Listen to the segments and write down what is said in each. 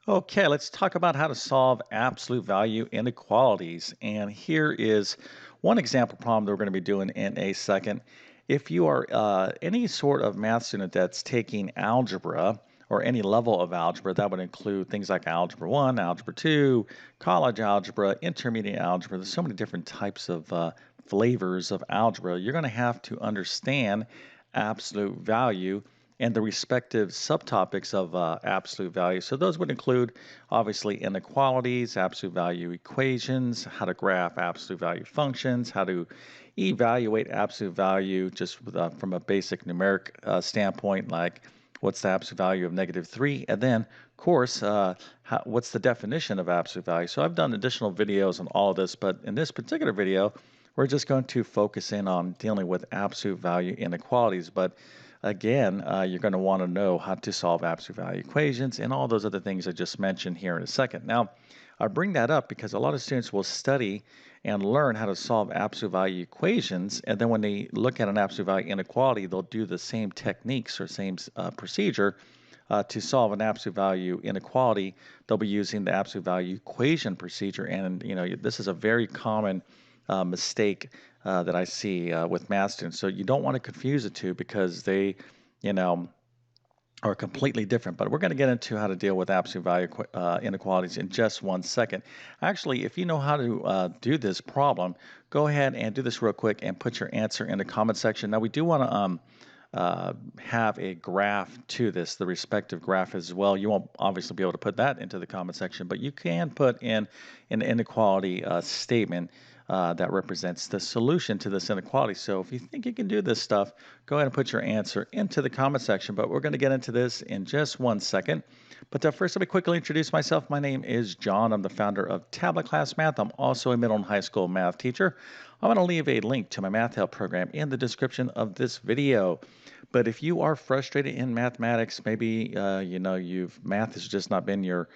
Okay, let's talk about how to solve absolute value inequalities. And here is one example problem that we're going to be doing in a second. If you are any sort of math student that's taking algebra or any level of algebra, that would include things like Algebra 1, Algebra 2, college algebra, intermediate algebra. There's so many different types of flavors of algebra. You're going to have to understand absolute value and the respective subtopics of absolute value. So those would include obviously inequalities, absolute value equations, how to graph absolute value functions, how to evaluate absolute value just from a basic numeric standpoint, like what's the absolute value of -3, and then of course what's the definition of absolute value. So I've done additional videos on all of this, but in this particular video, we're just going to focus in on dealing with absolute value inequalities. But again, you're going to want to know how to solve absolute value equations and all those other things I just mentioned here in a second. Now, I bring that up because a lot of students will study and learn how to solve absolute value equations, and then when they look at an absolute value inequality, they'll do the same techniques or same procedure to solve an absolute value inequality. They'll be using the absolute value equation procedure, and this is a very common mistake that I see with math students. So you don't want to confuse the two because they, you know, are completely different. But we're going to get into how to deal with absolute value inequalities in just one second. Actually, if you know how to do this problem, go ahead and do this real quick and put your answer in the comment section. Now, we do want to have a graph to this, the respective graph as well. You won't obviously be able to put that into the comment section, but you can put in an inequality statement that represents the solution to this inequality. So if you think you can do this stuff, go ahead and put your answer into the comment section, but we're going to get into this in just one second. But first, let me quickly introduce myself. My name is John. I'm the founder of TabletClass Math. I'm also a middle and high school math teacher. I'm going to leave a link to my math help program in the description of this video. But if you are frustrated in mathematics, maybe math has just not been your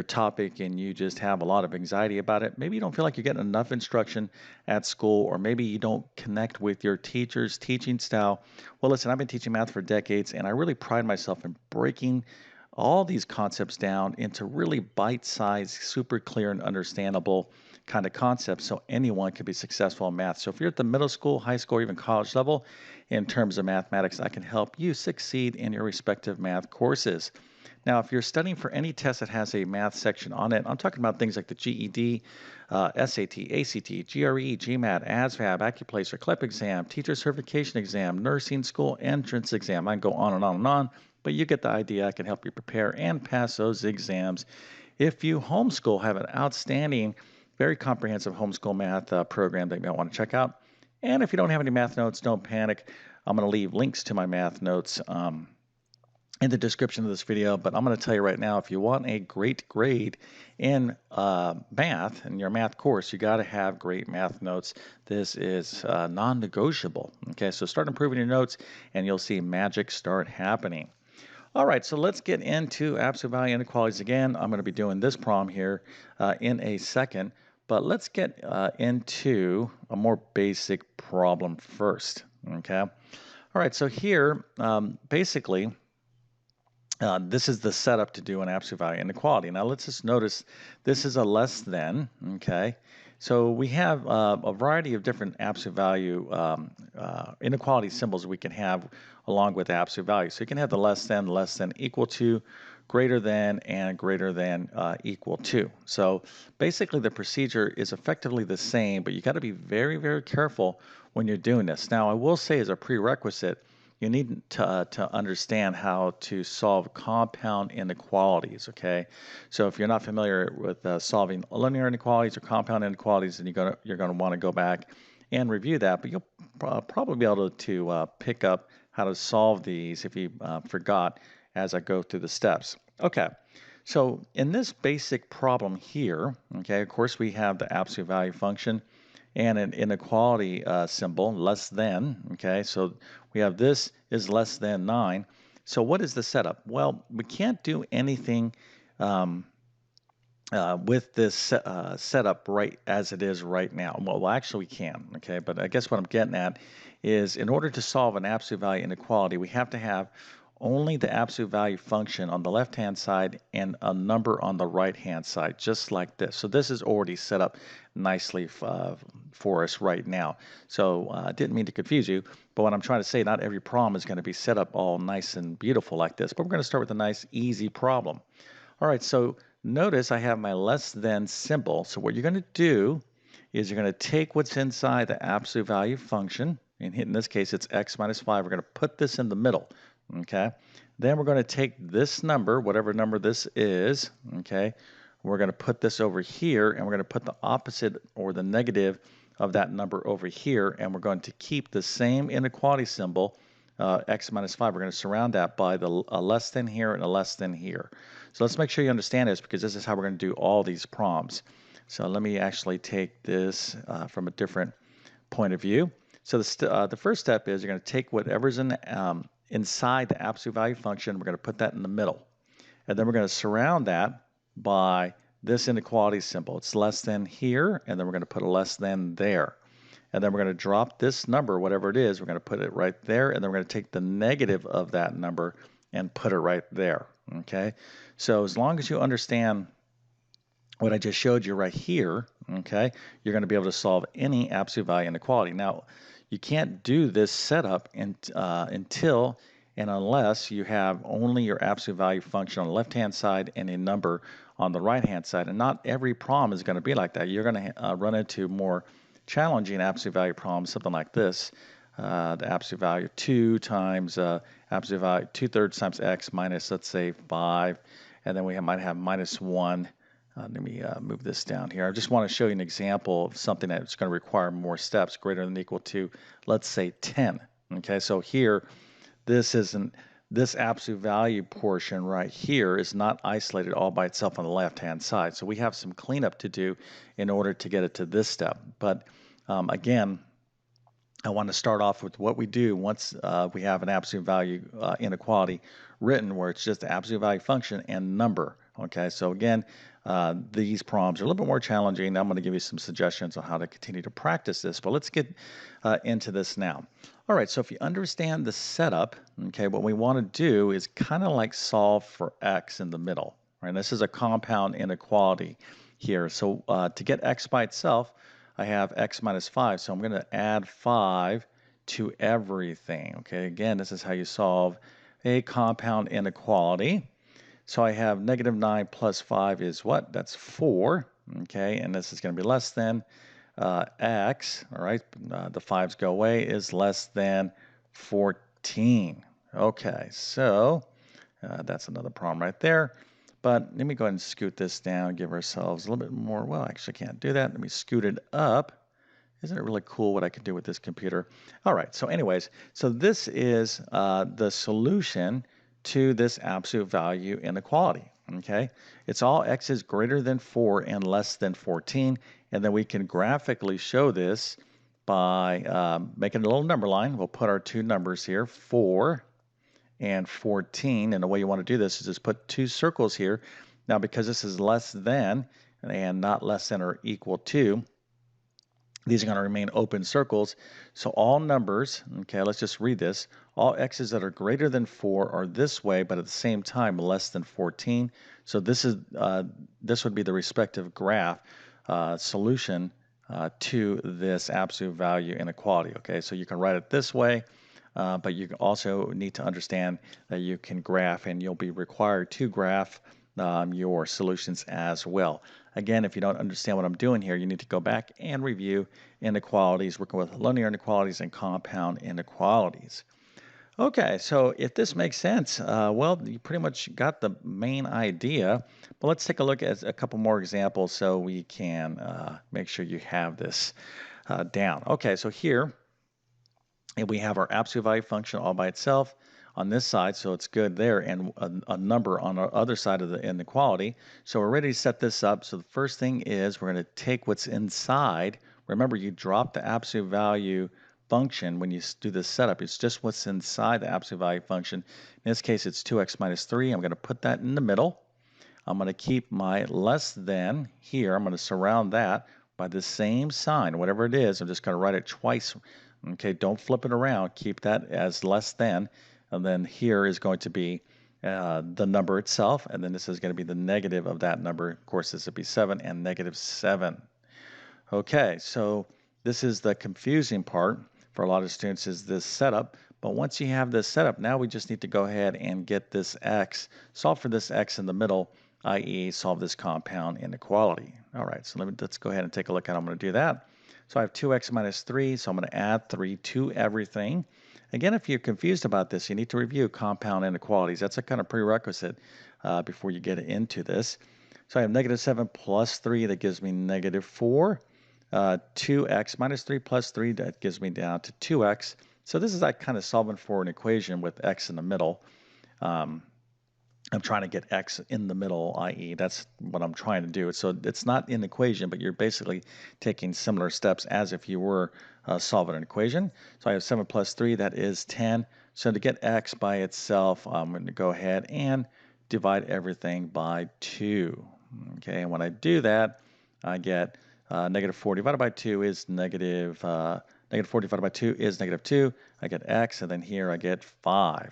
topic and you just have a lot of anxiety about it. Maybe you don't feel like you're getting enough instruction at school, or maybe you don't connect with your teacher's teaching style. Well, listen, I've been teaching math for decades, and I really pride myself in breaking all these concepts down into really bite-sized, super clear and understandable kind of concepts so anyone can be successful in math. So if you're at the middle school, high school, or even college level in terms of mathematics, I can help you succeed in your respective math courses. Now, if you're studying for any test that has a math section on it, I'm talking about things like the GED, SAT, ACT, GRE, GMAT, ASVAB, Accuplacer, CLEP exam, teacher certification exam, nursing school entrance exam. I can go on and on and on, but you get the idea. I can help you prepare and pass those exams. If you homeschool, have an outstanding, very comprehensive homeschool math program that you might want to check out. And if you don't have any math notes, don't panic. I'm going to leave links to my math notes in the description of this video, but I'm going to tell you right now, if you want a great grade in math, in your math course, you got to have great math notes. This is non-negotiable. Okay, so start improving your notes and you'll see magic start happening. All right, so let's get into absolute value inequalities again. I'm going to be doing this problem here in a second, but let's get into a more basic problem first. Okay, all right, so here basically this is the setup to do an absolute value inequality. Now let's just notice this is a less than, okay? So we have a variety of different absolute value inequality symbols we can have along with absolute value. So you can have the less than, equal to, greater than, and greater than equal to. So basically the procedure is effectively the same, but you got to be very, very careful when you're doing this. Now I will say as a prerequisite, you need to understand how to solve compound inequalities, okay? So if you're not familiar with solving linear inequalities or compound inequalities, then you're gonna want to go back and review that, but you'll probably be able to pick up how to solve these if you forgot as I go through the steps. Okay, so in this basic problem here, okay, of course we have the absolute value function and an inequality symbol, less than, okay? So we have this is less than 9. So what is the setup? Well, we can't do anything with this setup right as it is right now. Well, actually we can, okay? But I guess what I'm getting at is in order to solve an absolute value inequality, we have to have only the absolute value function on the left-hand side and a number on the right-hand side, just like this. So this is already set up nicely for us right now. So I didn't mean to confuse you, but what I'm trying to say, not every problem is going to be set up all nice and beautiful like this, but we're going to start with a nice, easy problem. All right, so notice I have my less than symbol. So what you're going to do is you're going to take what's inside the absolute value function, and in this case it's x minus 5. We're going to put this in the middle, okay? Then we're going to take this number, whatever number this is, okay? We're going to put this over here, and we're going to put the opposite or the negative of that number over here, and we're going to keep the same inequality symbol, x minus 5. We're going to surround that by a less than here and a less than here. So let's make sure you understand this, because this is how we're going to do all these problems. So let me actually take this from a different point of view. So the first step is you're going to take whatever's inside the absolute value function. We're going to put that in the middle. And then we're going to surround that by this inequality symbol. It's less than here, and then we're going to put a less than there. And then we're going to drop this number, whatever it is, we're going to put it right there, and then we're going to take the negative of that number and put it right there, okay? So as long as you understand what I just showed you right here, okay, you're going to be able to solve any absolute value inequality. Now, you can't do this setup until and unless you have only your absolute value function on the left-hand side and a number on the right-hand side. And not every problem is going to be like that. You're going to run into more challenging absolute value problems, something like this. The absolute value 2 times absolute value 2/3 times x minus, let's say, 5. And then we might have minus 1. Let me move this down here. I just want to show you an example of something that's going to require more steps, greater than or equal to, let's say, 10. Okay, so here, this absolute value portion right here is not isolated all by itself on the left-hand side. So we have some cleanup to do in order to get it to this step. But again, I want to start off with what we do once we have an absolute value inequality written, where it's just the absolute value function and number. Okay, so again, these problems are a little bit more challenging. I'm going to give you some suggestions on how to continue to practice this, but let's get into this now. All right, so if you understand the setup, okay, what we want to do is kind of like solve for x in the middle. Right? This is a compound inequality here. So to get x by itself, I have x minus 5, so I'm going to add 5 to everything. Okay, again, this is how you solve a compound inequality. So I have negative 9 plus 5 is what? That's 4. Okay, and this is going to be less than x. All right, the 5's go away, is less than 14. Okay, so that's another problem right there. But let me go ahead and scoot this down, give ourselves a little bit more. Well, I actually can't do that. Let me scoot it up. Isn't it really cool what I can do with this computer? All right, so anyways, so this is the solution to this absolute value inequality, okay? It's all x is greater than 4 and less than 14, and then we can graphically show this by making a little number line. We'll put our two numbers here, 4 and 14, and the way you want to do this is just put two circles here. Now, because this is less than and not less than or equal to, these are going to remain open circles. So all numbers, okay, let's just read this. All x's that are greater than 4 are this way, but at the same time less than 14. So this would be the respective graph solution to this absolute value inequality. Okay, so you can write it this way. But you also need to understand that you can graph, and you'll be required to graph your solutions as well. Again, if you don't understand what I'm doing here, you need to go back and review inequalities, working with linear inequalities and compound inequalities. Okay, so if this makes sense, well, you pretty much got the main idea. But let's take a look at a couple more examples so we can make sure you have this down. Okay, so here, and we have our absolute value function all by itself on this side, so it's good there, and a number on the other side of the inequality. So we're ready to set this up. So the first thing is we're going to take what's inside. Remember, you drop the absolute value function when you do this setup. It's just what's inside the absolute value function. In this case, it's 2x minus 3. I'm going to put that in the middle. I'm going to keep my less than here. I'm going to surround that by the same sign, whatever it is. I'm just going to write it twice. Okay, don't flip it around. Keep that as less than. and then here is going to be the number itself, and then this is going to be the negative of that number. Of course, this would be 7 and negative 7. Okay, so this is the confusing part for a lot of students, is this setup. But once you have this setup, now we just need to go ahead and get this x, solve for this x in the middle, i.e. solve this compound inequality. All right, so let's go ahead and take a look at how I'm going to do that. So I have 2x minus 3, so I'm going to add 3 to everything. Again, if you're confused about this, you need to review compound inequalities. That's a kind of prerequisite before you get into this. So I have negative 7 plus 3, that gives me negative 4. 2x minus 3 plus 3, that gives me down to 2x. So this is like kind of solving for an equation with x in the middle. I'm trying to get x in the middle, i.e. that's what I'm trying to do. So it's not an equation, but you're basically taking similar steps as if you were solving an equation. So I have 7 plus 3, that is 10. So to get x by itself, I'm going to go ahead and divide everything by 2. Okay, and when I do that, I get negative 4 divided by 2 is negative 4 divided by 2 is negative 2. I get x, and then here I get 5.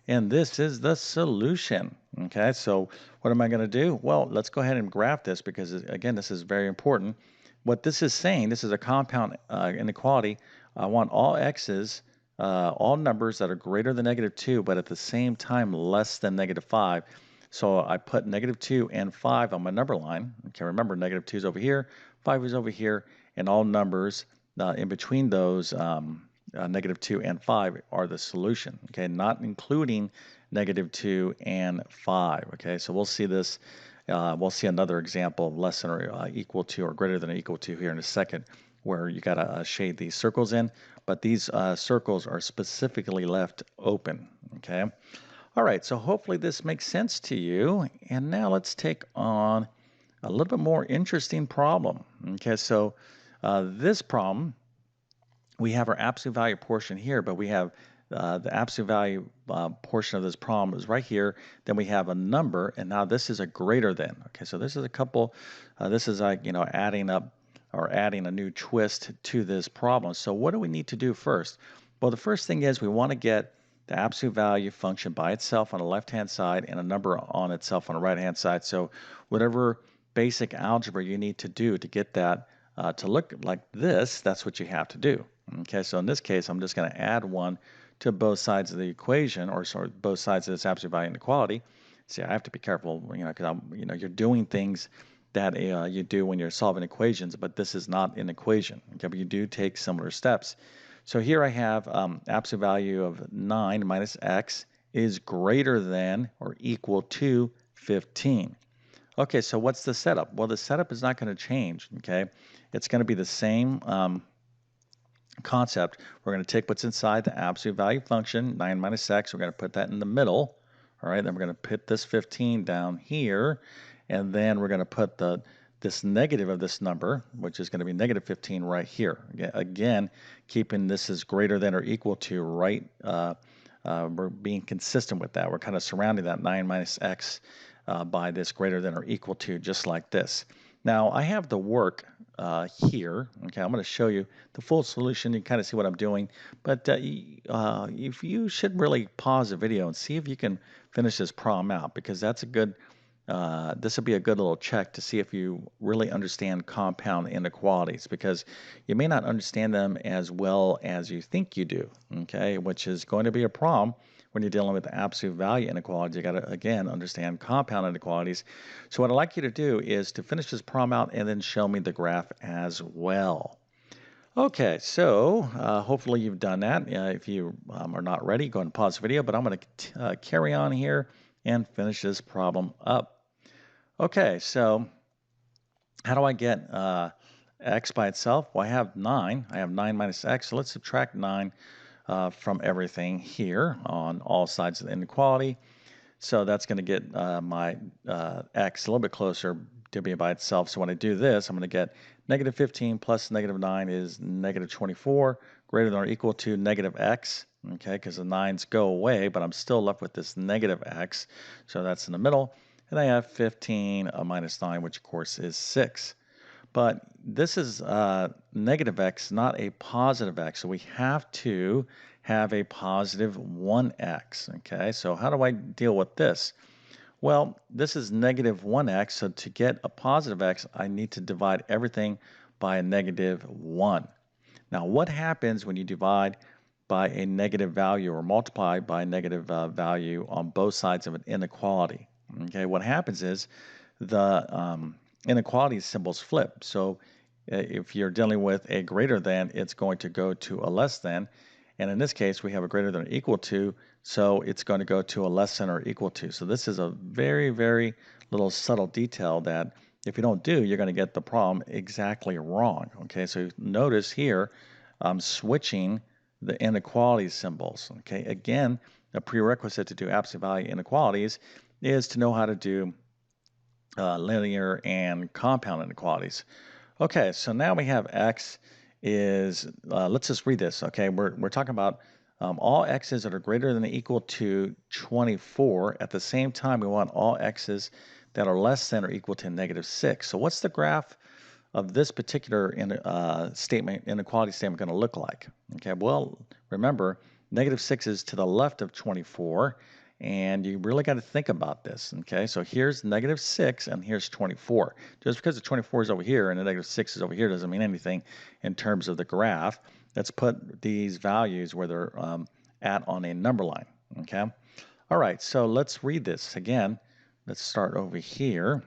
And this is the solution. Okay, so what am I going to do? Well, let's go ahead and graph this, because, again, this is very important. What this is saying, this is a compound inequality. I want all x's, all numbers that are greater than negative 2, but at the same time less than negative 5. So I put negative 2 and 5 on my number line. Okay, remember, negative 2 is over here, 5 is over here, and all numbers in between those negative 2 and 5 are the solution, okay, not including negative 2 and 5, okay? So we'll see this, we'll see another example of less than or equal to or greater than or equal to here in a second, where you got to shade these circles in, but these circles are specifically left open, okay? All right, so hopefully this makes sense to you, and now let's take on a little bit more interesting problem, okay? So this problem, we have our absolute value portion here, but we have the absolute value portion of this problem is right here. Then we have a number, and now this is a greater than. Okay, so this is a couple, this is like, adding up or adding a new twist to this problem. So what do we need to do first? Well, the first thing is we want to get the absolute value function by itself on the left-hand side and a number on itself on the right-hand side. So whatever basic algebra you need to do to get that to look like this, that's what you have to do. Okay, so in this case, I'm just going to add 1 to both sides of the equation, or sorry, both sides of this absolute value inequality. See, I have to be careful, because you're doing things that you do when you're solving equations, but this is not an equation. Okay, but you do take similar steps. So here I have absolute value of 9 minus x is greater than or equal to 15. Okay, so what's the setup? Well, the setup is not going to change. Okay, it's going to be the same concept. We're going to take what's inside the absolute value function, 9 minus x. We're going to put that in the middle. All right, then we're going to put this 15 down here, and then we're going to put this negative of this number, which is going to be negative 15, right here. Again, keeping this is greater than or equal to, right? We're being consistent with that. We're kind of surrounding that 9 minus x by this greater than or equal to, just like this. Now, I have the work here. Okay, I'm going to show you the full solution. You kind of see what I'm doing, but if you should really pause the video and see if you can finish this problem out, because that's a good, this will be a good little check to see if you really understand compound inequalities, because you may not understand them as well as you think you do, okay, which is going to be a problem when you're dealing with absolute value inequalities. You got to, again, understand compound inequalities. So what I'd like you to do is to finish this problem out and then show me the graph as well. Okay, so hopefully you've done that. If you are not ready, go ahead and pause the video, but I'm going to carry on here and finish this problem up. Okay, so how do I get x by itself? Well, I have 9. I have 9 minus x, so let's subtract 9 from everything here on all sides of the inequality. So that's going to get my x a little bit closer to being by itself. So when I do this, I'm going to get negative 15 plus negative 9 is negative 24, greater than or equal to negative x, okay, because the 9's go away, but I'm still left with this negative x, so that's in the middle. And I have 15 minus 9, which of course is 6. But this is negative x, not a positive x. So we have to have a positive 1x. Okay, so how do I deal with this? Well, this is negative 1x, so to get a positive x, I need to divide everything by a negative 1. Now, what happens when you divide by a negative value or multiply by a negative value on both sides of an inequality? Okay, what happens is the inequality symbols flip. So if you're dealing with a greater than, it's going to go to a less than. And in this case, we have a greater than or equal to, so it's going to go to a less than or equal to. So this is a very, very little subtle detail that if you don't do, you're going to get the problem exactly wrong. Okay, so notice here, I'm switching the inequality symbols. Okay, again, a prerequisite to do absolute value inequalities is to know how to do linear and compound inequalities. Okay, so now we have x is, let's just read this, okay? We're talking about all x's that are greater than or equal to 24. At the same time, we want all x's that are less than or equal to negative 6. So what's the graph of this particular inequality statement going to look like? Okay, well, remember, negative 6 is to the left of 24, and you really got to think about this. Okay, so here's negative 6 and here's 24. Just because the 24 is over here and the negative 6 is over here doesn't mean anything in terms of the graph. Let's put these values where they're at on a number line. Okay, all right, so let's read this again. Let's start over here.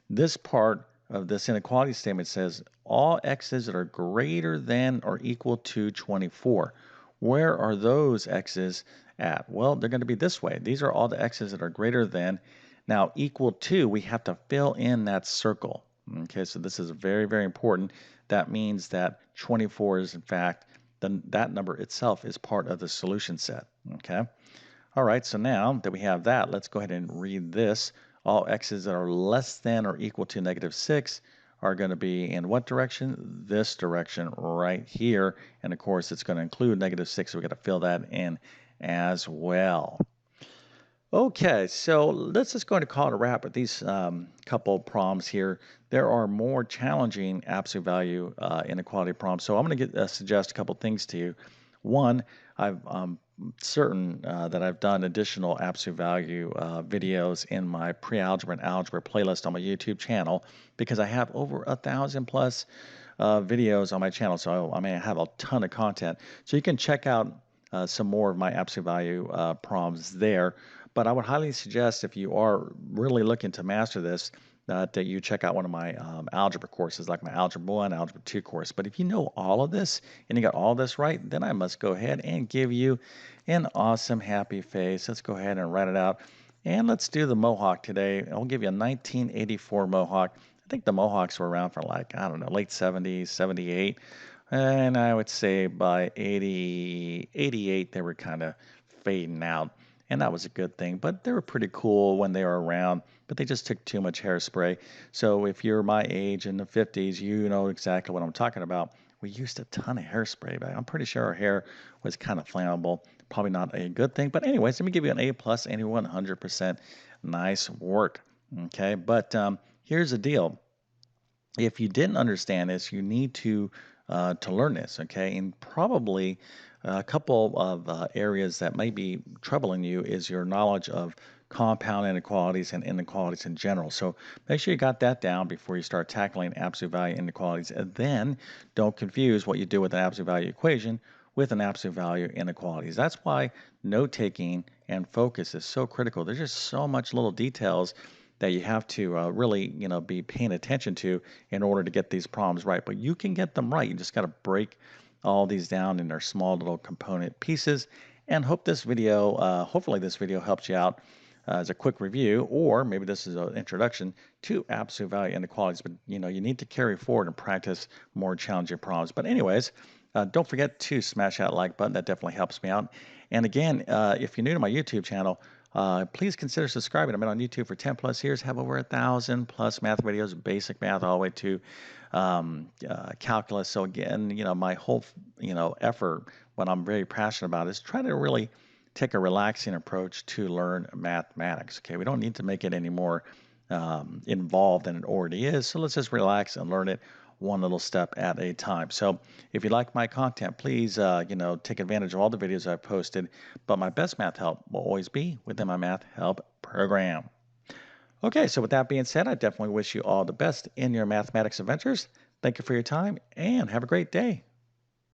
This part of this inequality statement says all x's that are greater than or equal to 24. Where are those x's at? Well, they're going to be this way. These are all the x's that are greater than. Now, equal to, we have to fill in that circle. Okay, so this is very, very important. That means that 24 is, in fact, that number itself is part of the solution set. Okay. All right, so now that we have that, let's go ahead and read this. All x's that are less than or equal to negative 6 are going to be in what direction? This direction right here. And of course, it's going to include negative 6, so we've got to fill that in as well. Okay, so let's just go ahead and call it a wrap with these couple problems here. There are more challenging absolute value inequality problems. So I'm going to suggest a couple things to you. One, I'm certain that I've done additional absolute value videos in my pre-algebra and algebra playlist on my YouTube channel because I have over 1,000 plus videos on my channel. So I mean, I have a ton of content. So you can check out some more of my absolute value problems there. But I would highly suggest if you are really looking to master this, that you check out one of my algebra courses, like my Algebra 1, Algebra 2 course. But if you know all of this and you got all this right, then I must go ahead and give you an awesome happy face. Let's go ahead and write it out. And let's do the Mohawk today. I'll give you a 1984 Mohawk. I think the Mohawks were around for like, I don't know, late 70s, 78. And I would say by 80, 88, they were kind of fading out. And that was a good thing. But they were pretty cool when they were around, but they just took too much hairspray. So if you're my age in the 50s, you know exactly what I'm talking about. We used a ton of hairspray, but I'm pretty sure our hair was kind of flammable. Probably not a good thing. But anyways, let me give you an A plus, and 100% nice work. Okay, but here's the deal. If you didn't understand this, you need to learn this, okay? And probably a couple of areas that may be troubling you is your knowledge of compound inequalities and inequalities in general. So make sure you got that down before you start tackling absolute value inequalities. And then don't confuse what you do with an absolute value equation with an absolute value inequalities. That's why note taking and focus is so critical. There's just so much little details that you have to really, be paying attention to in order to get these problems right. But you can get them right. You just got to break all these down in their small little component pieces. And hopefully this video helps you out as a quick review, or maybe this is an introduction to absolute value inequalities. But you need to carry forward and practice more challenging problems. But anyways, don't forget to smash that like button. That definitely helps me out. And again, if you're new to my YouTube channel, please consider subscribing. I've been on YouTube for 10 plus years, have over 1,000 plus math videos, basic math all the way to calculus. So again, my whole, effort, what I'm very passionate about is try to really take a relaxing approach to learn mathematics. Okay, we don't need to make it any more involved than it already is. So let's just relax and learn it one little step at a time. So if you like my content, please, take advantage of all the videos I've posted. But my best math help will always be within my math help program. Okay, so with that being said, I definitely wish you all the best in your mathematics adventures. Thank you for your time and have a great day.